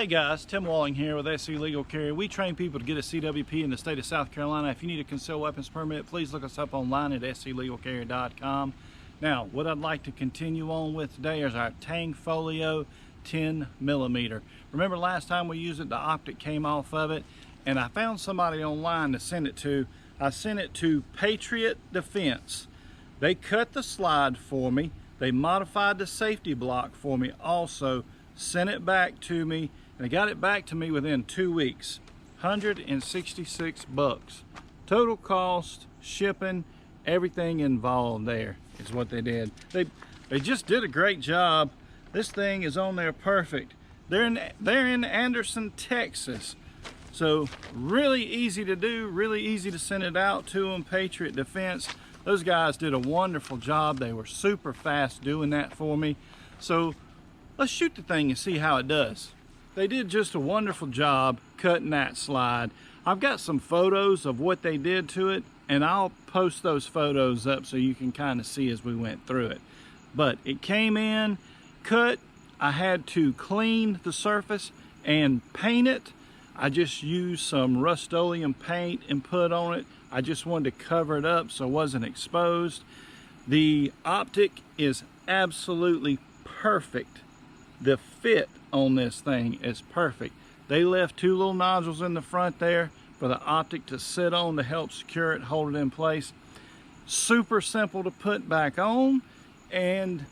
Hey guys, Tim Walling here with SC Legal Carry. We train people to get a CWP in the state of South Carolina. If you need a concealed weapons permit, please look us up online at sclegalcarry.com. Now, what I'd like to continue on with today is our Tangfolio 10mm. Remember last time we used it, the optic came off of it, and I found somebody online to send it to. I sent it to Patriot Defense. They cut the slide for me. They modified the safety block for me also, sent it back to me, and they got it back to me within 2 weeks. 166 bucks. Total cost, shipping, everything involved there is what they did. They just did a great job. This thing is on there perfect. They're in Anderson, Texas. So really easy to do, really easy to send it out to them. Patriot Defense. Those guys did a wonderful job. They were super fast doing that for me. So let's shoot the thing and see how it does. They did just a wonderful job cutting that slide. I've got some photos of what they did to it, and I'll post those photos up so you can kind of see as we went through it. But it came in, cut. I had to clean the surface and paint it. I just used some Rust-Oleum paint and put on it. I just wanted to cover it up so it wasn't exposed. The optic is absolutely perfect. The fit on this thing is perfect. They left 2 little nodules in the front there for the optic to sit on to help secure it, hold it in place. Super simple to put back on, and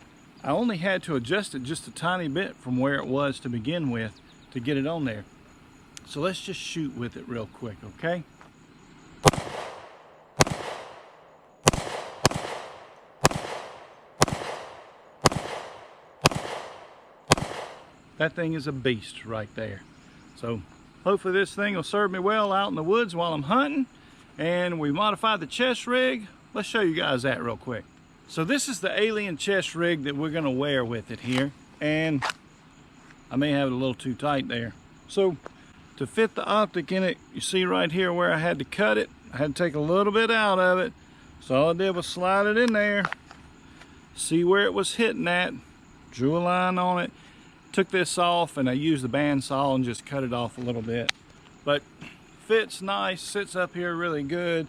I only had to adjust it just a tiny bit from where it was to begin with to get it on there. So let's just shoot with it real quick, okay? That thing is a beast right there. So hopefully this thing will serve me well out in the woods while I'm hunting. And we modified the chest rig. Let's show you guys that real quick. So this is the alien chest rig that we're gonna wear with it here. And I may have it a little too tight there. So to fit the optic in it, you see right here where I had to cut it. I had to take a little bit out of it. So all I did was slide it in there, see where it was hitting at, drew a line on it, took this off, and I used the bandsaw and just cut it off a little bit. But fits nice, sits up here really good,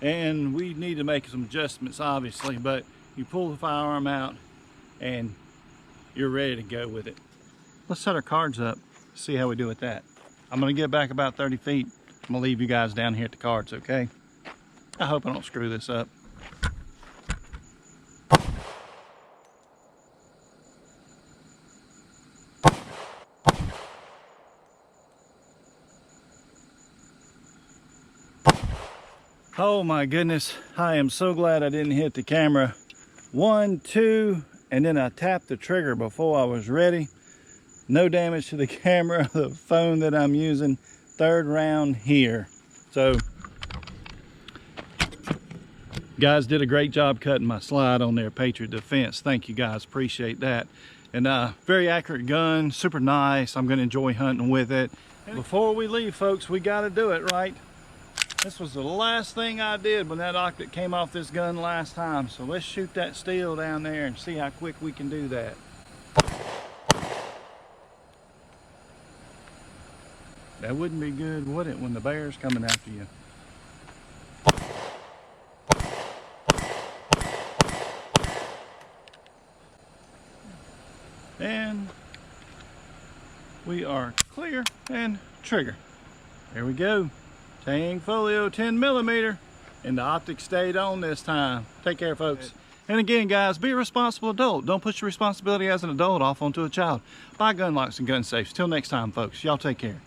and we need to make some adjustments obviously, but you pull the firearm out and you're ready to go with it. Let's set our cards up, see how we do with that. I'm gonna get back about 30 feet. I'm gonna leave you guys down here at the cards, okay? I hope I don't screw this up. Oh my goodness, I am so glad I didn't hit the camera. 1, 2, and then I tapped the trigger before I was ready. No damage to the camera, the phone that I'm using. 3rd round here. So, guys did a great job cutting my slide on there, Patriot Defense. Thank you guys, appreciate that. And very accurate gun, super nice. I'm gonna enjoy hunting with it. Before we leave, folks, we gotta do it, right? This was the last thing I did when that optic came off this gun last time. So let's shoot that steel down there and see how quick we can do that. That wouldn't be good, would it, when the bear's coming after you? And we are clear and trigger. There we go. Tangfolio 10mm, and the optic stayed on this time. Take care, folks. And again, guys, be a responsible adult. Don't put your responsibility as an adult off onto a child. Buy gun locks and gun safes. Till next time, folks. Y'all take care.